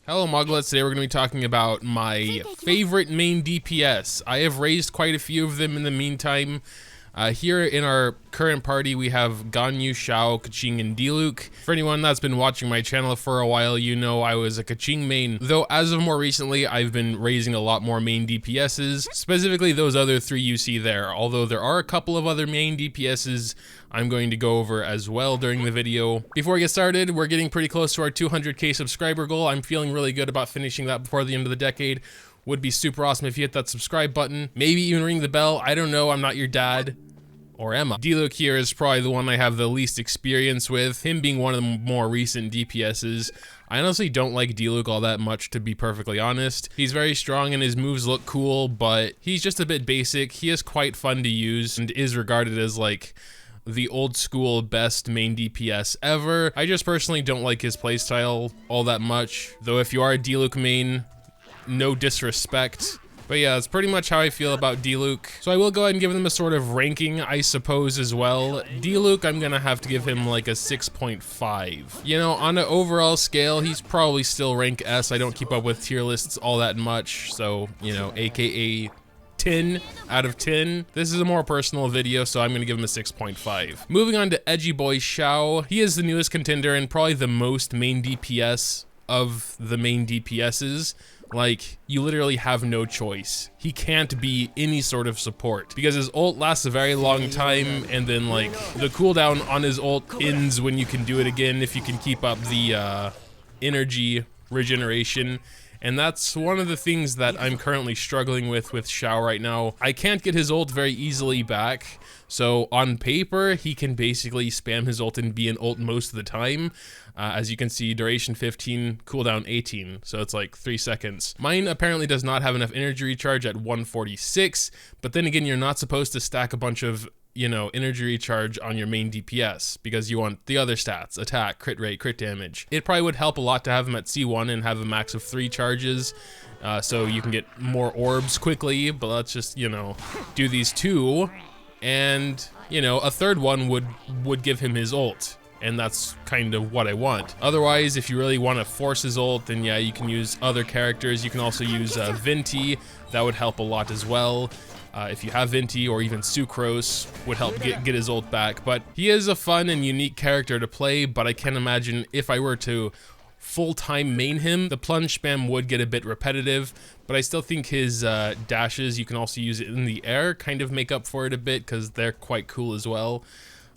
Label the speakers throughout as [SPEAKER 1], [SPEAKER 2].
[SPEAKER 1] Hello Muglets, today we're going to be talking about my favorite main DPS. I have raised quite a few of them in the meantime. Here in our current party we have Ganyu, Xiao, Keqing, and Diluc. For anyone that's been watching my channel for a while, you know I was a Keqing main, though as of more recently I've been raising a lot more main DPSs, specifically those other three you see there, although there are a couple of other main DPSs I'm going to go over as well during the video. Before we get started, we're getting pretty close to our 200k subscriber goal. I'm feeling really good about finishing that before the end of the decade. Would be super awesome if you hit that subscribe button, maybe even ring the bell. I don't know, I'm not your dad. Or am I? Diluc here is probably the one I have the least experience with, him being one of the more recent DPSs. I honestly don't like Diluc all that much, to be perfectly honest. He's very strong and his moves look cool, but he's just a bit basic. He is quite fun to use and is regarded as like the old school best main DPS ever. I just personally don't like his playstyle all that much, though if you are a Diluc main, no disrespect. But yeah, that's pretty much how I feel about Diluc. So I will go ahead and give them a sort of ranking, I suppose, as well. Diluc, I'm gonna have to give him like a 6.5. You know, on an overall scale, he's probably still rank S. I don't keep up with tier lists all that much, so, you know, AKA 10 out of 10. This is a more personal video, so I'm gonna give him a 6.5. Moving on to Edgy Boy Xiao. He is the newest contender and probably the most main DPS of the main DPSs. Like, you literally have no choice. He can't be any sort of support because his ult lasts a very long time, and then like the cooldown on his ult ends when you can do it again if you can keep up the energy regeneration. And that's one of the things that I'm currently struggling with Xiao right now. I can't get his ult very easily back. So on paper, he can basically spam his ult and be an ult most of the time. As you can see, duration 15, cooldown 18. So it's like 3 seconds. Mine apparently does not have enough energy recharge at 146. But then again, you're not supposed to stack a bunch of, you know, energy recharge on your main DPS because you want the other stats, attack, crit rate, crit damage. It probably would help a lot to have him at C1 and have a max of 3 charges, so you can get more orbs quickly, but let's just, you know, do these 2, and, you know, a third one would give him his ult. And that's kind of what I want. Otherwise, if you really want to force his ult, then yeah, you can use other characters. You can also use Venti. That would help a lot as well. If you have Venti or even Sucrose, would help get his ult back. But he is a fun and unique character to play, but I can imagine if I were to full-time main him, the plunge spam would get a bit repetitive, but I still think his dashes, you can also use it in the air, kind of make up for it a bit because they're quite cool as well.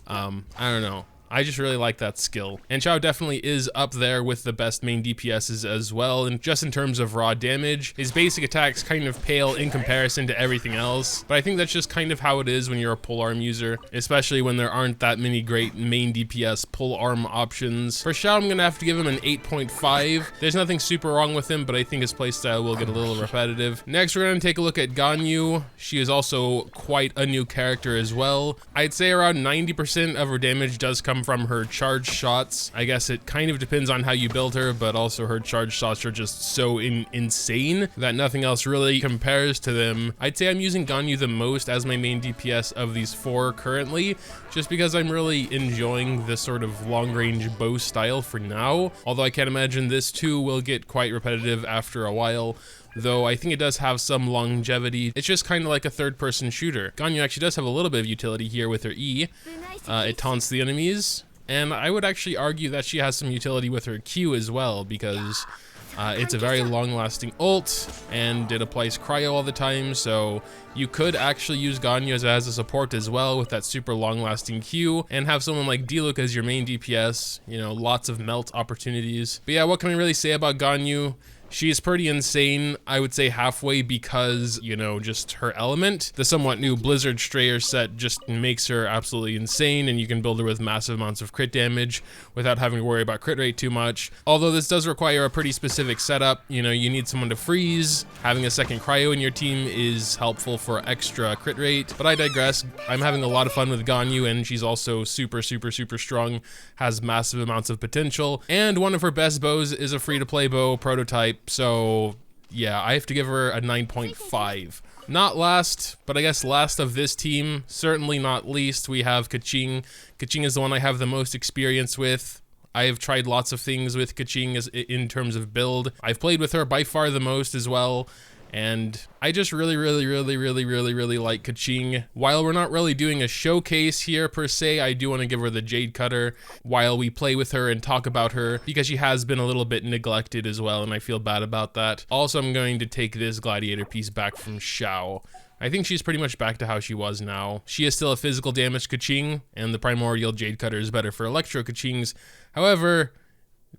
[SPEAKER 1] I don't know. I just really like that skill. And Xiao definitely is up there with the best main DPSs as well, and just in terms of raw damage, his basic attacks kind of pale in comparison to everything else, but I think that's just kind of how it is when you're a polearm user, especially when there aren't that many great main DPS polearm options. For Xiao, I'm gonna have to give him an 8.5. There's nothing super wrong with him, but I think his playstyle will get a little repetitive. Next, we're gonna take a look at Ganyu. She is also quite a new character as well. I'd say around 90% of her damage does come from her charged shots. I guess it kind of depends on how you build her, but also her charged shots are just so insane that nothing else really compares to them. I'd say I'm using Ganyu the most as my main DPS of these 4 currently, just because I'm really enjoying this sort of long-range bow style for now, although I can't imagine this too will get quite repetitive after a while. Though I think it does have some longevity. It's just kind of like a third-person shooter. Ganyu actually does have a little bit of utility here with her E. It taunts the enemies, and I would actually argue that she has some utility with her Q as well, because it's a very long-lasting ult, and it applies cryo all the time, so you could actually use Ganyu as a support as well with that super long-lasting Q, and have someone like Diluc as your main DPS, you know, lots of melt opportunities. But yeah, what can I really say about Ganyu? She is pretty insane, I would say halfway, because, you know, just her element. The somewhat new Blizzard Strayer set just makes her absolutely insane, and you can build her with massive amounts of crit damage without having to worry about crit rate too much. Although this does require a pretty specific setup. You know, you need someone to freeze. Having a second cryo in your team is helpful for extra crit rate, but I digress. I'm having a lot of fun with Ganyu, and she's also super strong, has massive amounts of potential, and one of her best bows is a free-to-play bow prototype. So yeah, I have to give her a 9.5. Not last, but I guess last of this team, certainly not least, we have Keqing. Keqing is the one I have the most experience with. I've tried lots of things with Kaching in terms of build. I've played with her by far the most as well. And I just really like Kaching. While we're not really doing a showcase here per se, I do want to give her the Jade Cutter while we play with her and talk about her, because she has been a little bit neglected as well, and I feel bad about that. Also, I'm going to take this Gladiator piece back from Xiao. I think she's pretty much back to how she was now. She is still a physical damage Kaching, and the Primordial Jade Cutter is better for Electro Kachings. However,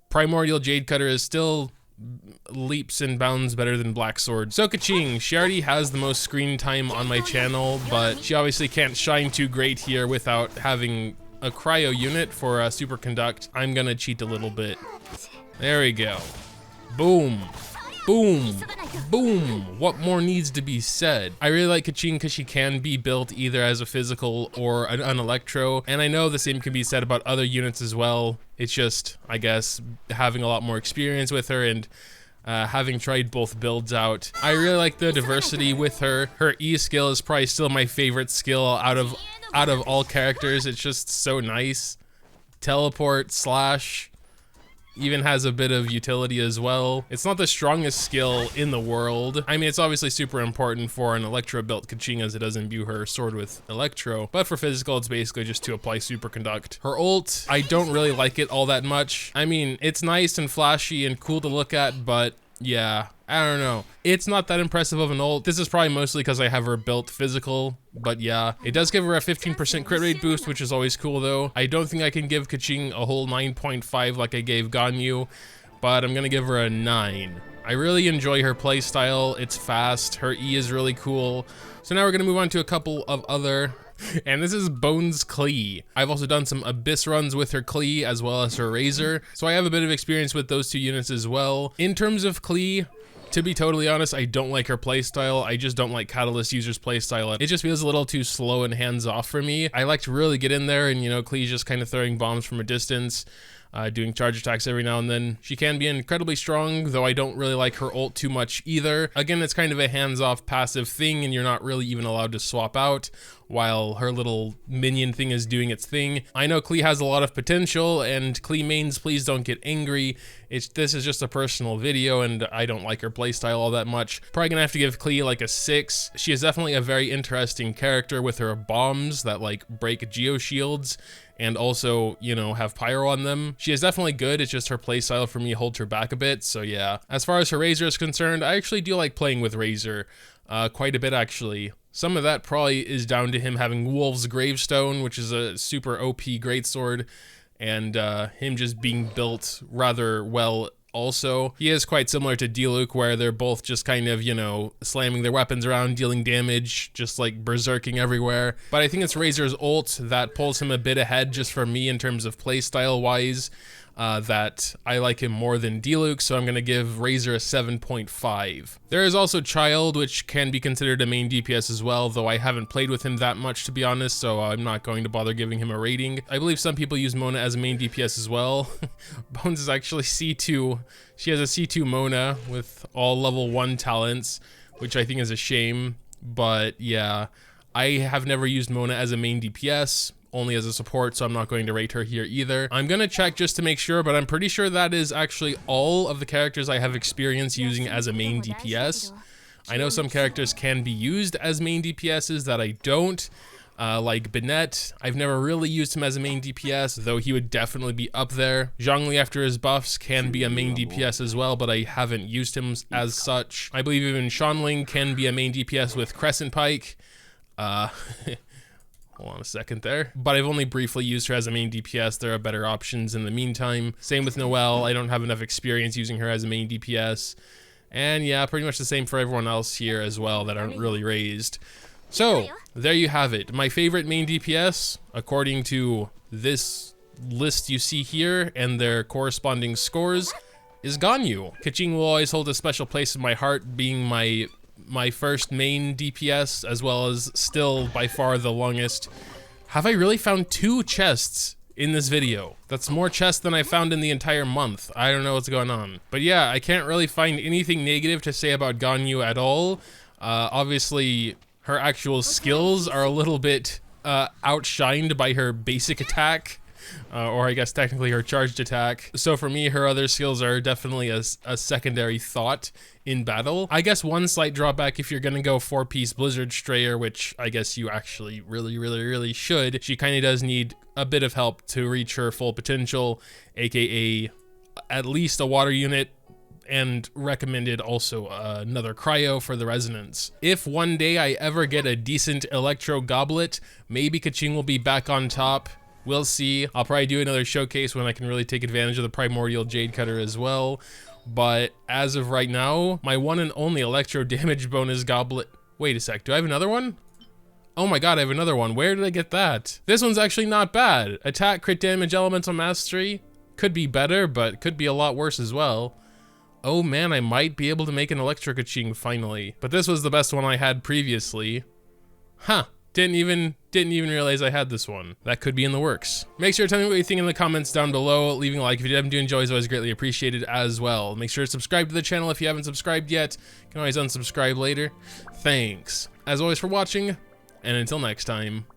[SPEAKER 1] Primordial Jade Cutter is still leaps and bounds better than Black Sword. So Kaching, she already has the most screen time on my channel, but she obviously can't shine too great here without having a cryo unit for Super Conduct. I'm gonna cheat a little bit. There we go. Boom. Boom. Boom. What more needs to be said? I really like Kaching because she can be built either as a physical or an electro, and I know the same can be said about other units as well. It's just, I guess, having a lot more experience with her and having tried both builds out. I really like the diversity with her. Her E skill is probably still my favorite skill out of all characters. It's just so nice. Teleport, slash, even has a bit of utility as well. It's not the strongest skill in the world. I mean, it's obviously super important for an Electro built Kaching as it does imbue her sword with Electro, but for physical, it's basically just to apply Super Conduct. Her ult, I don't really like it all that much. I mean, it's nice and flashy and cool to look at, but yeah, I don't know. It's not that impressive of an ult. This is probably mostly because I have her built physical, but yeah. It does give her a 15% crit rate boost, which is always cool though. I don't think I can give Kaching a whole 9.5 like I gave Ganyu, but I'm gonna give her a 9. I really enjoy her playstyle. It's fast, her E is really cool. So now we're gonna move on to a couple of other, and this is Bones Klee. I've also done some Abyss runs with her Klee as well as her Razor, so I have a bit of experience with those two units as well. In terms of Klee, to be totally honest, I don't like her playstyle. I just don't like Catalyst users' playstyle. It just feels a little too slow and hands-off for me. I like to really get in there and, you know, Klee's just kind of throwing bombs from a distance, doing charge attacks every now and then. She can be incredibly strong, though I don't really like her ult too much either. Again, it's kind of a hands-off passive thing, and you're not really even allowed to swap out while her little minion thing is doing its thing. I know Klee has a lot of potential, and Klee mains, please don't get angry. This is just a personal video, and I don't like her playstyle all that much. Probably gonna have to give Klee like a 6. She is definitely a very interesting character with her bombs that like break geo shields and also, you know, have pyro on them. She is definitely good, it's just her playstyle for me holds her back a bit, so yeah. As far as her Razor is concerned, I actually do like playing with Razor, quite a bit actually. Some of that probably is down to him having Wolf's Gravestone, which is a super OP greatsword, and him just being built rather well also. He is quite similar to Diluc, where they're both just kind of, you know, slamming their weapons around, dealing damage, just like berserking everywhere. But I think it's Razor's ult that pulls him a bit ahead just for me in terms of playstyle wise. That I like him more than Diluc, so I'm gonna give Razor a 7.5. There is also Childe, which can be considered a main DPS as well, though I haven't played with him that much to be honest, so I'm not going to bother giving him a rating. I believe some people use Mona as a main DPS as well. Bones is actually C2. She has a C2 Mona with all level 1 talents, which I think is a shame, but yeah. I have never used Mona as a main DPS, only as a support, so I'm not going to rate her here either. I'm gonna check just to make sure, but I'm pretty sure that is actually all of the characters I have experience using as a main DPS. I know some characters can be used as main DPSs that I don't, like Bennett. I've never really used him as a main DPS, though he would definitely be up there. Zhongli, after his buffs, can be a main DPS as well, but I haven't used him as such. I believe even Shanling can be a main DPS with Crescent Pike. Hold on a second there. But I've only briefly used her as a main DPS. There are better options in the meantime. Same with Noelle. I don't have enough experience using her as a main DPS. And yeah, pretty much the same for everyone else here as well that aren't really raised. So, there you have it. My favorite main DPS, according to this list you see here and their corresponding scores, is Ganyu. Kaching will always hold a special place in my heart, being my first main DPS, as well as still by far the longest. Have I really found 2 chests in this video? That's more chests than I found in the entire month. I don't know what's going on. But yeah, I can't really find anything negative to say about Ganyu at all. Obviously, her actual skills are a little bit outshined by her basic attack. or I guess technically her charged attack. So for me, her other skills are definitely a secondary thought in battle. I guess one slight drawback if you're gonna go 4-piece Blizzard Strayer, which I guess you actually really should, she kind of does need a bit of help to reach her full potential, aka at least a water unit, and recommended also another cryo for the resonance. If one day I ever get a decent electro goblet, maybe Kaching will be back on top. We'll see. I'll probably do another showcase when I can really take advantage of the primordial jade cutter as well. But as of right now, my one and only electro damage bonus goblet. Wait a sec, do I have another one? Oh my god, I have another one. Where did I get that? This one's actually not bad. Attack, crit damage, elemental mastery. Could be better, but could be a lot worse as well. Oh man, I might be able to make an Electro Kaching finally. But this was the best one I had previously. Huh, didn't even realize I had this one. That could be in the works. Make sure to tell me what you think in the comments down below. Leaving a like if you do enjoy is always greatly appreciated as well. Make sure to subscribe to the channel if you haven't subscribed yet. You can always unsubscribe later. Thanks, as always, for watching, and until next time.